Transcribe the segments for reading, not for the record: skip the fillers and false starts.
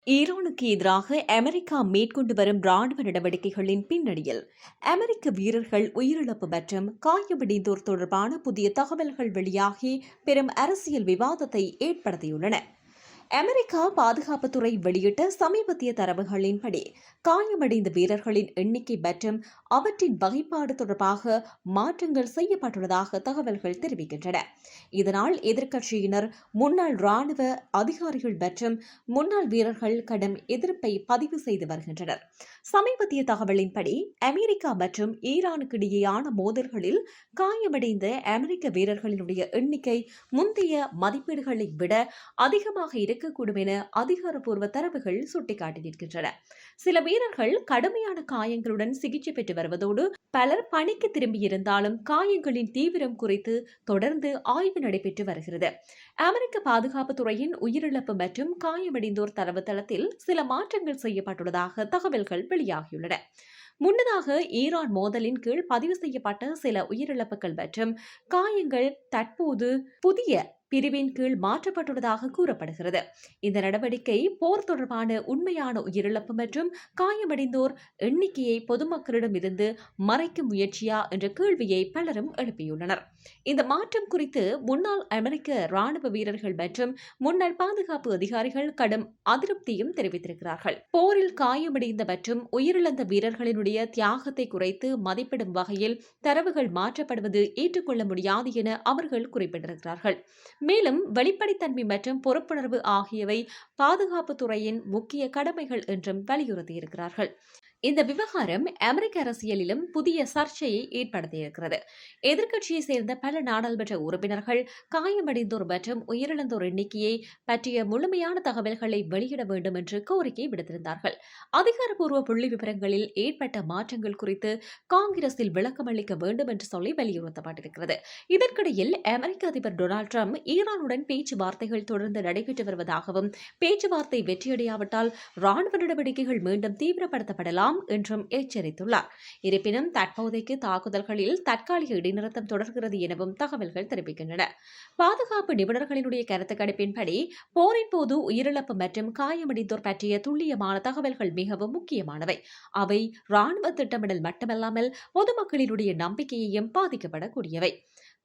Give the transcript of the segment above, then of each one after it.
ஈரானுக்கு எதிராக அமெரிக்கா மேற்கொண்டு வரும் ராணுவ நடவடிக்கைகளின் பின்னணியில் அமெரிக்க வீரர்கள் உயிரிழப்பு மற்றும் காயமடைந்தோர் தொடர்பான புதிய தகவல்கள் வெளியாகி பெரும் அரசியல் விவாதத்தை ஏற்படுத்தியுள்ளன. அமெரிக்கா பாதுகாப்புத்துறை வெளியிட்ட சமீபத்திய தரவுகளின்படி காயமடைந்த வீரர்களின் எண்ணிக்கை மற்றும் அவற்றின் வகைப்பாடு தொடர்பாக மாற்றங்கள் செய்யப்பட்டுள்ளதாக தகவல்கள் தெரிவிக்கின்றன. இதனால் எதிர்க்கட்சியினர், முன்னாள் ராணுவ அதிகாரிகள் மற்றும் முன்னாள் வீரர்கள் கடும் எதிர்ப்பை பதிவு செய்து வருகின்றனர். சமீபத்திய தகவலின்படி அமெரிக்கா மற்றும் ஈரானுக்கு இடையேயான மோதல்களில் காயமடைந்த அமெரிக்க வீரர்களினுடைய எண்ணிக்கை முந்தைய மதிப்பீடுகளை விட அதிகமாக இருக்கக்கூடும் என அதிகாரப்பூர்வ தரவுகள் சுட்டிக்காட்டி நிற்கின்றன. சில வீரர்கள் கடுமையான காயங்களுடன் சிகிச்சை பெற்று வருவதோடு பலர் பணிக்கு திரும்பியிருந்தாலும் காயங்களின் தீவிரம் குறித்து தொடர்ந்து ஆய்வு நடைபெற்று வருகிறது. அமெரிக்க பாதுகாப்பு துறையின் உயிரிழப்பு மற்றும் காயமடைந்தோர் தரவுத்தளத்தில் சில மாற்றங்கள் செய்யப்பட்டுள்ளதாக தகவல்கள் வெளியாகியுள்ளன. முன்னதாக ஈரான் மோதலின் கீழ் பதிவு செய்யப்பட்ட சில உயிரிழப்புகள் மற்றும் காயங்கள் தற்போது புதிய பிரிவின் கீழ் மாற்றப்பட்டுள்ளதாக கூறப்படுகிறது. இந்த நடவடிக்கை போர் தொடர்பான உண்மையான உயிரிழப்பு மற்றும் காயமடைந்தோர் எண்ணிக்கையை பொதுமக்களிடம் இருந்து மறைக்கும் முயற்சியா என்ற கேள்வியை பலரும் எழுப்பியுள்ளனர். இந்த மாற்றம் குறித்து முன்னாள் அமெரிக்க ராணுவ வீரர்கள் மற்றும் முன்னாள் பாதுகாப்பு அதிகாரிகள் கடும் அதிருப்தியும் தெரிவித்திருக்கிறார்கள். போரில் காயமடைந்த மற்றும் உயிரிழந்த வீரர்களினுடைய தியாகத்தை குறைத்து மதிப்பிடும் வகையில் தரவுகள் மாற்றப்படுவது ஏற்றுக்கொள்ள முடியாது என அவர்கள் குறிப்பிட்டிருக்கிறார்கள். மேலும் வெளிப்படைத்தன்மை மற்றும் பொறுப்புணர்வு ஆகியவை பாதுகாப்புத் துறையின் முக்கிய கடமைகள் என்றும் வலியுறுத்தியிருக்கிறார்கள். இந்த விவகாரம் அமெரிக்க அரசியலிலும் புதிய சர்ச்சையை ஏற்படுத்தியிருக்கிறது. எதிர்க்கட்சியை சேர்ந்த பல நாடாளுமன்ற உறுப்பினர்கள் காயமடைந்தோர் மற்றும் உயிரிழந்தோர் எண்ணிக்கையை பற்றிய முழுமையான தகவல்களை வெளியிட வேண்டும் என்று கோரிக்கை விடுத்திருந்தார்கள். அதிகாரப்பூர்வ புள்ளி விவரங்களில் ஏற்பட்ட மாற்றங்கள் குறித்து காங்கிரஸில் விளக்கம் அளிக்க வேண்டும் என்று சொல்லி வலியுறுத்தப்பட்டிருக்கிறது. இதற்கிடையில் அமெரிக்க அதிபர் டொனால்டு டிரம்ப் ஈரானுடன் பேச்சுவார்த்தைகள் தொடர்ந்து நடைபெற்று வருவதாகவும் பேச்சுவார்த்தை வெற்றியடையாவிட்டால் ராணுவ நடவடிக்கைகள் மீண்டும் தீவிரப்படுத்தப்படலாம் என்றும் எச்சரித்துள்ளார். இருப்பினும் தற்போதைக்கு தாக்குதல்களில் தற்காலிக இடைநிறுத்தம் தொடர்கிறது எனவும் தகவல்கள் தெரிவிக்கின்றன. பாதுகாப்பு நிபுணர்களினுடைய கருத்து கணிப்பின்படி போரின் போது உயிரிழப்பு மற்றும் காயமடைந்தோர் பற்றிய துல்லியமான தகவல்கள் மிகவும் முக்கியமானவை. அவை ராணுவ திட்டமிடல் மட்டுமல்லாமல் பொதுமக்களினுடைய நம்பிக்கையையும் பாதிக்கப்படக்கூடியவை.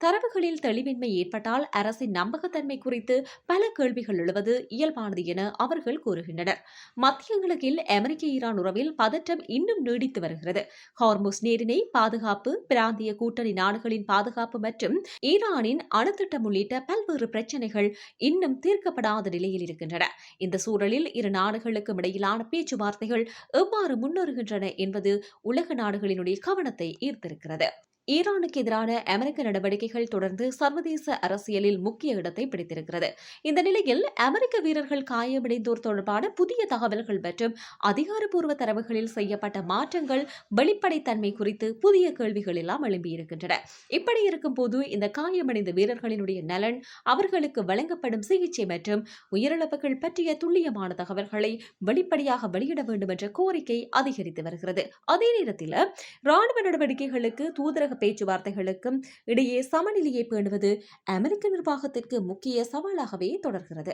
தரவுகளில் தெளிவின்மை ஏற்பட்டால் அரசின் நம்பகத்தன்மை குறித்து பல கேள்விகள் எழுவது இயல்பானது என அவர்கள் கூறுகின்றனர். மத்திய கிழக்கில் அமெரிக்க ஈரான் உறவில் பதற்றம் இன்னும் நீடித்து வருகிறது. ஹார்முஸ் நீரிணை பாதுகாப்பு, பிராந்திய கூட்டணி நாடுகளின் பாதுகாப்பு மற்றும் ஈரானின் அணுத்திட்டம் உள்ளிட்ட பல்வேறு பிரச்சினைகள் இன்னும் தீர்க்கப்படாத நிலையில் இருக்கின்றன. இந்த சூழலில் இரு நாடுகளுக்கும் இடையிலான பேச்சுவார்த்தைகள் எவ்வாறு முன்னேறுகின்றன என்பது உலக நாடுகளினுடைய கவனத்தை ஈர்த்திருக்கிறது. ஈரானுக்கு எதிரான அமெரிக்க நடவடிக்கைகள் தொடர்ந்து சர்வதேச அரசியலில் முக்கிய இடத்தை பிடித்திருக்கிறது. இந்த நிலையில் அமெரிக்க வீரர்கள் காயமடைந்தோர் தொடர்பான புதிய தகவல்கள் மற்றும் அதிகாரப்பூர்வ தரவுகளில் செய்யப்பட்ட மாற்றங்கள் வெளிப்படைத்தன்மை குறித்து புதிய கேள்விகள் எல்லாம் எழும்பியிருக்கின்றன. இப்படி இருக்கும் போது இந்த காயமடைந்த வீரர்களினுடைய நலன், அவர்களுக்கு வழங்கப்படும் சிகிச்சை மற்றும் உயிரிழப்புகள் பற்றிய துல்லியமான தகவல்களை வெளிப்படையாக வெளியிட வேண்டும் என்ற கோரிக்கை அதிகரித்து வருகிறது. அதே நேரத்தில் ராணுவ நடவடிக்கைகளுக்கு தூதரக பேச்சுவார்த்தைகளுக்கும் இடையே சமநிலையை பேணுவது அமெரிக்க நிர்வாகத்திற்கு முக்கிய சவாலாகவே தொடர்கிறது.